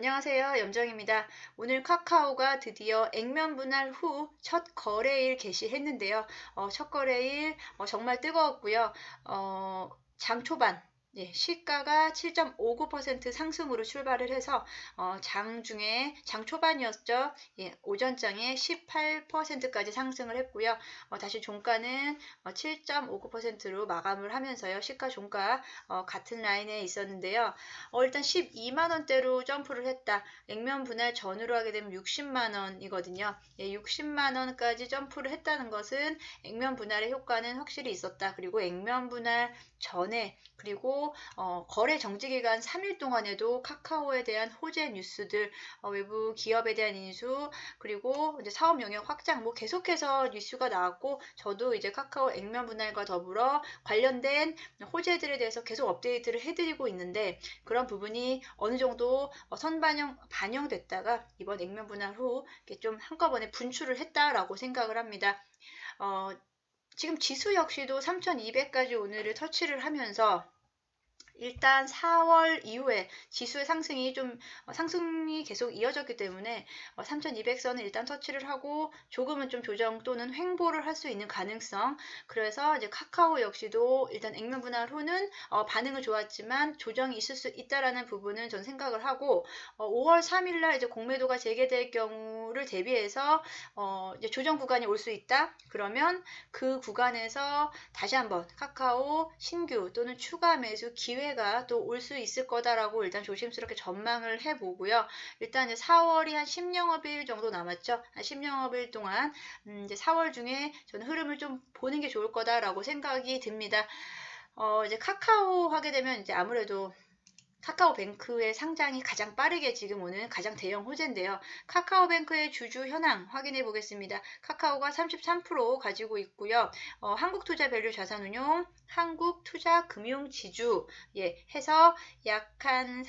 안녕하세요. 염정입니다. 오늘 카카오가 드디어 액면 분할 후 첫 거래일 개시했는데요. 첫 거래일 정말 뜨거웠고요. 장 초반 시가가 7.59% 상승으로 출발을 해서 장 중에 장 초반이었죠. 오전장에 18%까지 상승을 했고요. 다시 종가는 7.59%로 마감을 하면서요. 시가 종가 같은 라인에 있었는데요. 일단 12만원대로 점프를 했다. 액면 분할 전후로 하게 되면 60만원이거든요. 60만원까지 점프를 했다는 것은 액면 분할의 효과는 확실히 있었다. 그리고 액면 분할 전에 그리고 거래 정지기간 3일 동안에도 카카오에 대한 호재 뉴스들, 외부 기업에 대한 인수, 그리고 이제 사업 영역 확장, 계속해서 뉴스가 나왔고, 저도 이제 카카오 액면 분할과 더불어 관련된 호재들에 대해서 계속 업데이트를 해드리고 있는데, 그런 부분이 어느 정도 반영됐다가 이번 액면 분할 후 좀 한꺼번에 분출을 했다라고 생각을 합니다. 지금 지수 역시도 3200까지 오늘을 터치를 하면서 일단 4월 이후에 지수의 상승이 계속 이어졌기 때문에 3200선은 일단 터치를 하고 조금은 좀 조정 또는 횡보를 할 수 있는 가능성. 그래서 이제 카카오 역시도 일단 액면 분할 후는 반응은 좋았지만 조정이 있을 수 있다라는 부분은 전 생각을 하고 5월 3일날 이제 공매도가 재개될 경우를 대비해서 이제 조정 구간이 올 수 있다. 그러면 그 구간에서 다시 한번 카카오 신규 또는 추가 매수 기회가 또 올 수 있을 거다라고 일단 조심스럽게 전망을 해보고요. 일단 이제 4월이 한 10영업일 정도 남았죠. 한 10영업일 동안 이제 4월 중에 저는 흐름을 좀 보는 게 좋을 거다라고 생각이 듭니다. 이제 카카오 하게 되면 이제 아무래도 카카오뱅크의 상장이 가장 빠르게 지금 오는 가장 대형 호재인데요. 카카오뱅크의 주주 현황 확인해 보겠습니다. 카카오가 33% 가지고 있고요. 한국투자밸류 자산운용, 한국투자금융지주 해서 약 한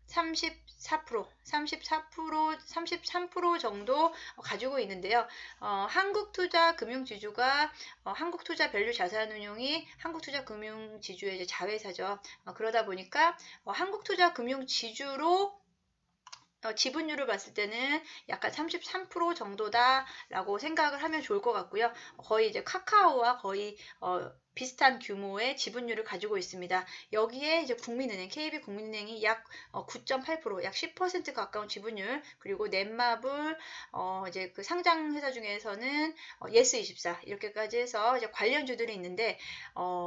33% 정도 가지고 있는데요. 한국투자금융지주가 한국투자밸류자산운용이 한국투자금융지주의 이제 자회사죠. 그러다 보니까 한국투자금융지주로 지분율을 봤을 때는 약간 33% 정도다라고 생각을 하면 좋을 것 같고요. 거의 이제 카카오와 거의 비슷한 규모의 지분율을 가지고 있습니다. 여기에 이제 국민은행, KB국민은행이 약 9.8%, 약 10% 가까운 지분율, 그리고 넷마블, 이제 그 상장 회사 중에서는 예스24 이렇게까지 해서 이제 관련주들이 있는데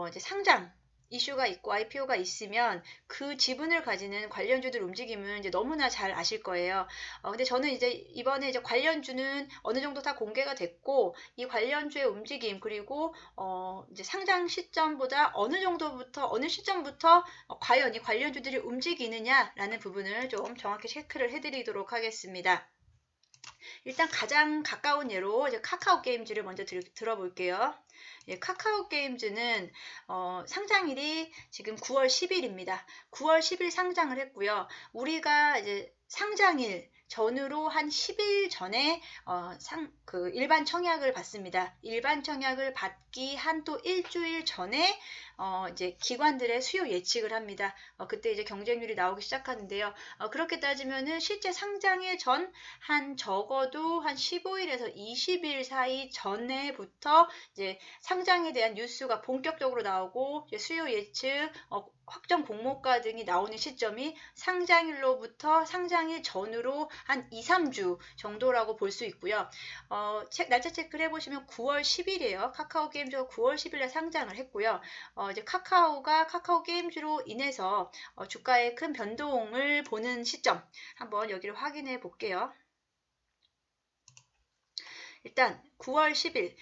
이제 상장 이슈가 있고 IPO가 있으면 그 지분을 가지는 관련주들 움직임은 이제 너무나 잘 아실 거예요. 근데 저는 이제 이번에 이제 관련주는 어느 정도 다 공개가 됐고 이 관련주의 움직임 그리고 이제 상장 시점보다 어느 시점부터 과연 이 관련주들이 움직이느냐라는 부분을 좀 정확히 체크를 해드리도록 하겠습니다. 일단 가장 가까운 예로 이제 카카오 게임즈를 먼저 들어볼게요. 카카오 게임즈는 상장일이 지금 9월 10일입니다. 9월 10일 상장을 했고요. 우리가 이제 상장일 전후로 한 10일 전에 일반 청약을 받습니다. 일반 청약을 받기 한 또 일주일 전에 이제 기관들의 수요 예측을 합니다. 그때 이제 경쟁률이 나오기 시작하는데요. 그렇게 따지면은 실제 상장일 전 한 적어도 한 15일에서 20일 사이 전에부터 이제 상장에 대한 뉴스가 본격적으로 나오고 이제 수요 예측, 확정 공모가 등이 나오는 시점이 상장일로부터 상장일 전후로 한 2, 3주 정도라고 볼 수 있고요. 날짜 체크를 해보시면 9월 10일이에요. 카카오 게임즈가 9월 10일에 상장을 했고요. 이제 카카오가 카카오 게임즈로 인해서 주가에 큰 변동을 보는 시점 한번 여기를 확인해 볼게요. 일단 9월 10일,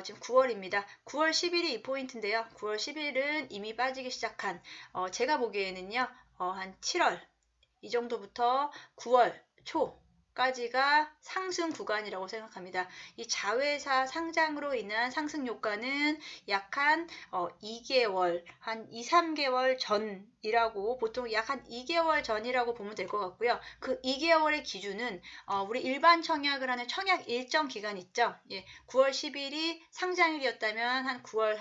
지금 9월입니다. 9월 10일이 이 포인트인데요. 9월 10일은 이미 빠지기 시작한, 제가 보기에는요, 한 7월, 이 정도부터 9월 초까지가 상승 구간이라고 생각합니다. 이 자회사 상장으로 인한 상승 효과는 약 한 2개월, 한 2, 3개월 전이라고 보통 약 한 2개월 전이라고 보면 될 것 같고요. 그 2개월의 기준은 우리 일반 청약을 하는 청약 일정 기간 있죠. 9월 10일이 상장일이었다면 한 9월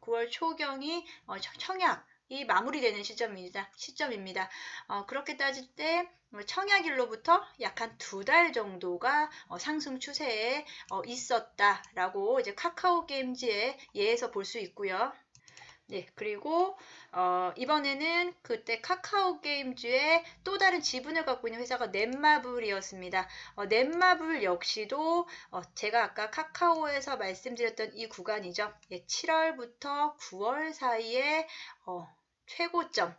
9월 초경이 청약 마무리되는 시점입니다. 그렇게 따질 때 청약일로부터 약 한 2달 정도가 상승 추세에 있었다라고 이제 카카오 게임즈의 예에서 볼 수 있고요. 네, 그리고 이번에는 그때 카카오 게임즈의 또 다른 지분을 갖고 있는 회사가 넷마블이었습니다. 넷마블 역시도 제가 아까 카카오에서 말씀드렸던 이 구간이죠. 예, 7월부터 9월 사이에 최고점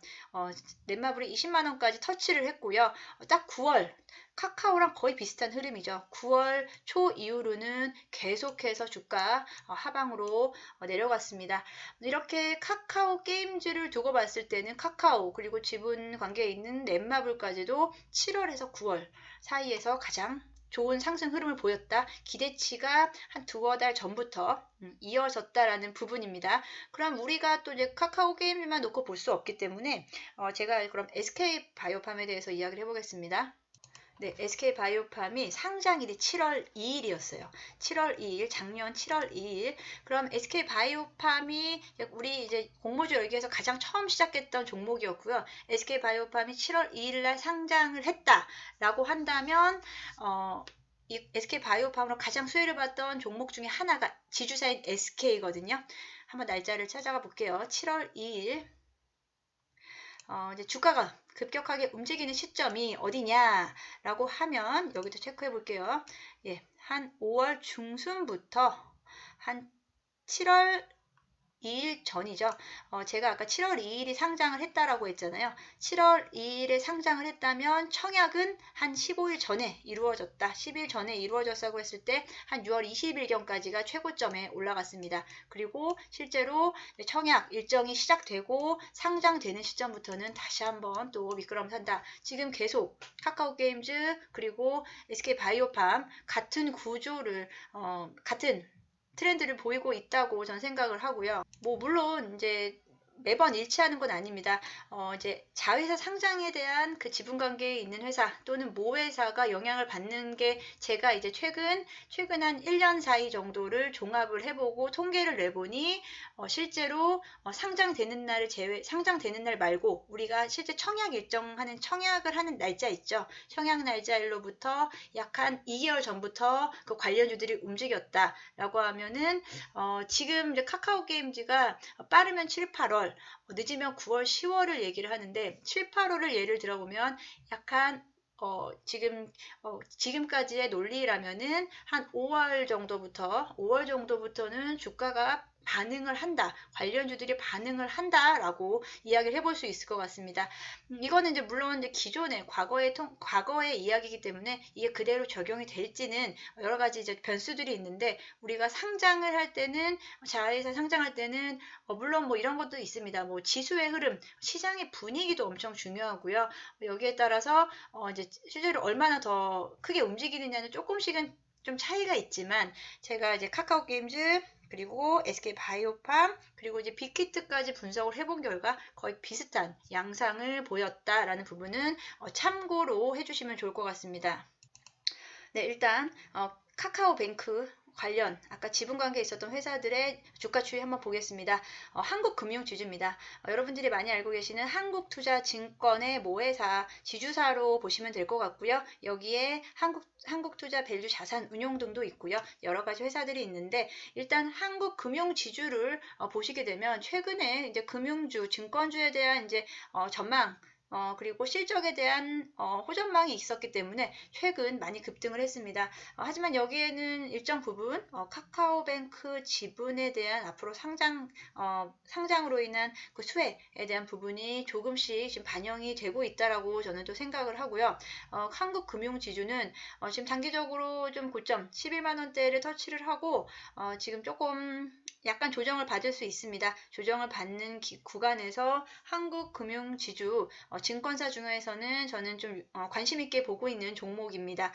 넷마블이 20만 원까지 터치를 했고요. 딱 9월 카카오랑 거의 비슷한 흐름이죠. 9월 초 이후로는 계속해서 주가 하방으로 내려갔습니다. 이렇게 카카오 게임즈를 두고 봤을 때는 카카오 그리고 지분 관계에 있는 넷마블까지도 7월에서 9월 사이에서 가장 좋은 상승 흐름을 보였다. 기대치가 한 2달 전부터 이어졌다라는 부분입니다. 그럼 우리가 또 이제 카카오 게임만 놓고 볼 수 없기 때문에 제가 그럼 SK 바이오팜에 대해서 이야기를 해보겠습니다. 네, SK바이오팜이 상장일이 7월 2일이었어요. 7월 2일, 작년 7월 2일. 그럼 SK바이오팜이 우리 이제 공모주 열기에서 가장 처음 시작했던 종목이었고요. SK바이오팜이 7월 2일 날 상장을 했다라고 한다면 이 SK바이오팜으로 가장 수혜를 받던 종목 중에 하나가 지주사인 SK거든요. 한번 날짜를 찾아가 볼게요. 7월 2일. 이제 주가가 급격하게 움직이는 시점이 어디냐라고 하면 여기도 체크해 볼게요. 예, 한 5월 중순부터 한 7월 2일 전이죠. 제가 아까 7월 2일이 상장을 했다라고 했잖아요. 7월 2일에 상장을 했다면 청약은 한 15일 전에 이루어졌다. 10일 전에 이루어졌다고 했을 때 한 6월 20일경까지가 최고점에 올라갔습니다. 그리고 실제로 청약 일정이 시작되고 상장되는 시점부터는 다시 한번 또 미끄럼 산다. 지금 계속 카카오 게임즈 그리고 SK바이오팜 같은 구조를 같은 트렌드를 보이고 있다고 저는 생각을 하고요. 물론 이제 매번 일치하는 건 아닙니다. 이제 자회사 상장에 대한 그 지분 관계에 있는 회사 또는 모회사가 영향을 받는 게 제가 이제 최근 한 1년 사이 정도를 종합을 해보고 통계를 내보니 실제로 상장되는 날 말고 우리가 실제 청약을 하는 날짜 있죠. 청약 날짜일로부터 약 한 2개월 전부터 그 관련주들이 움직였다라고 하면은 지금 이제 카카오 게임즈가 빠르면 7, 8월 늦으면 9월, 10월을 얘기를 하는데 7, 8월을 예를 들어보면 약간 지금까지의 논리라면은 한 5월 정도부터는 주가가 반응을 한다. 관련주들이 반응을 한다라고 이야기를 해볼 수 있을 것 같습니다. 이거는 이제 물론 이제 기존의 과거의 이야기이기 때문에 이게 그대로 적용이 될지는 여러 가지 이제 변수들이 있는데 우리가 상장을 할 때는 자회사 상장할 때는 물론 뭐 이런 것도 있습니다. 뭐 지수의 흐름, 시장의 분위기도 엄청 중요하고요. 여기에 따라서 이제 실제로 얼마나 더 크게 움직이느냐는 조금씩은 좀 차이가 있지만 제가 이제 카카오 게임즈 그리고 SK바이오팜 그리고 이제 빅히트까지 분석을 해본 결과 거의 비슷한 양상을 보였다라는 부분은 참고로 해주시면 좋을 것 같습니다. 네, 일단 카카오뱅크 관련 아까 지분 관계에 있었던 회사들의 주가 추이 한번 보겠습니다. 한국금융지주입니다. 여러분들이 많이 알고 계시는 한국투자증권의 모회사 지주사로 보시면 될 것 같고요. 여기에 한국투자 밸류 자산 운용 등도 있고요. 여러 가지 회사들이 있는데 일단 한국금융지주를 보시게 되면 최근에 이제 금융주, 증권주에 대한 이제 전망 그리고 실적에 대한 호전망이 있었기 때문에 최근 많이 급등을 했습니다. 하지만 여기에는 일정 부분 카카오뱅크 지분에 대한 앞으로 상장으로 인한 그 수혜에 대한 부분이 조금씩 지금 반영이 되고 있다라고 저는 또 생각을 하고요. 한국금융지주는 지금 단기적으로 좀 고점 11만 원대를 터치를 하고 지금 조금 약간 조정을 받을 수 있습니다. 조정을 받는 구간에서 한국금융지주 증권사 중에서는 저는 좀 관심 있게 보고 있는 종목입니다.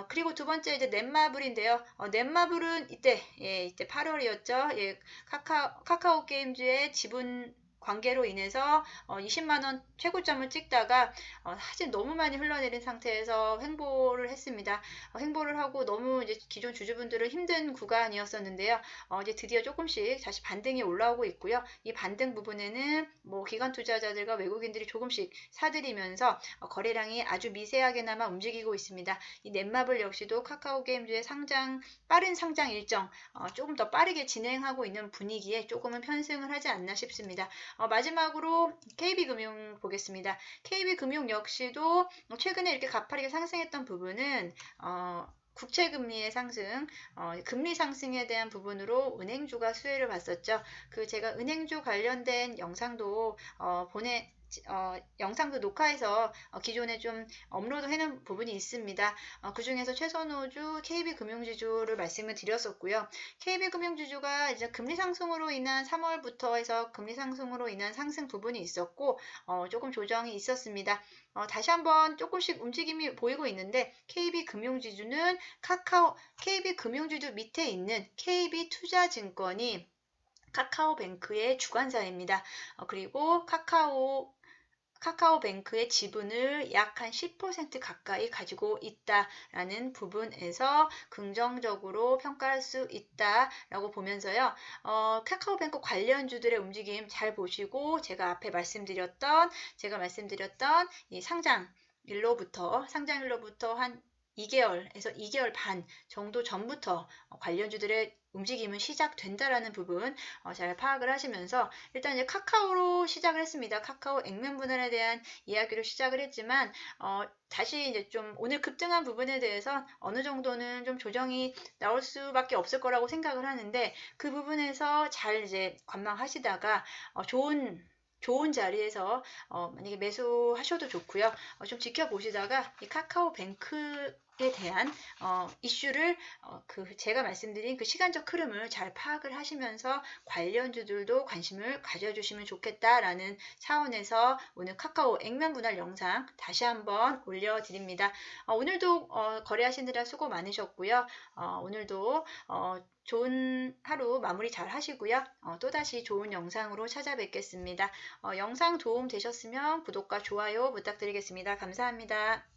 그리고 두 번째 이제 넷마블인데요. 넷마블은 이때 8월이었죠. 예, 카카오 게임즈의 지분 관계로 인해서 20만 원 최고점을 찍다가 사실 너무 많이 흘러내린 상태에서 횡보를 했습니다. 횡보를 하고 너무 이제 기존 주주분들은 힘든 구간이었었는데요. 이제 드디어 조금씩 다시 반등이 올라오고 있고요. 이 반등 부분에는 뭐 기관 투자자들과 외국인들이 조금씩 사들이면서 거래량이 아주 미세하게나마 움직이고 있습니다. 이 넷마블 역시도 카카오게임즈의 빠른 상장 일정 조금 더 빠르게 진행하고 있는 분위기에 조금은 편승을 하지 않나 싶습니다. 마지막으로 KB금융 보겠습니다. KB금융 역시도 최근에 이렇게 가파르게 상승했던 부분은 국채금리의 상승, 금리 상승에 대한 부분으로 은행주가 수혜를 봤었죠. 제가 은행주 관련된 영상도 영상도 녹화해서 기존에 좀 업로드 해놓은 부분이 있습니다. 그 중에서 최선호주 KB금융지주를 말씀을 드렸었고요. KB금융지주가 이제 금리 상승으로 인한 3월부터 해서 금리 상승으로 인한 상승 부분이 있었고, 조금 조정이 있었습니다. 다시 한번 조금씩 움직임이 보이고 있는데, KB금융지주는 KB금융지주 밑에 있는 KB투자증권이 카카오뱅크의 주관사입니다. 그리고 카카오뱅크의 지분을 약 한 10% 가까이 가지고 있다라는 부분에서 긍정적으로 평가할 수 있다라고 보면서요. 카카오뱅크 관련주들의 움직임 잘 보시고 제가 앞에 말씀드렸던 이 상장일로부터 한 2개월에서 2개월 반 정도 전부터 관련주들의 움직임은 시작된다라는 부분 잘 파악을 하시면서 일단 이제 카카오로 시작을 했습니다. 카카오 액면 분할에 대한 이야기로 시작을 했지만 다시 이제 좀 오늘 급등한 부분에 대해서 어느 정도는 좀 조정이 나올 수밖에 없을 거라고 생각을 하는데 그 부분에서 잘 이제 관망하시다가 좋은 자리에서 만약에 매수하셔도 좋고요. 좀 지켜보시다가 이 카카오뱅크에 대한 이슈를 제가 말씀드린 그 시간적 흐름을 잘 파악을 하시면서 관련주들도 관심을 가져주시면 좋겠다라는 차원에서 오늘 카카오 액면 분할 영상 다시 한번 올려드립니다. 오늘도 거래하시느라 수고 많으셨고요. 오늘도 좋은 하루 마무리 잘 하시고요. 또다시 좋은 영상으로 찾아뵙겠습니다. 영상 도움 되셨으면 구독과 좋아요 부탁드리겠습니다. 감사합니다.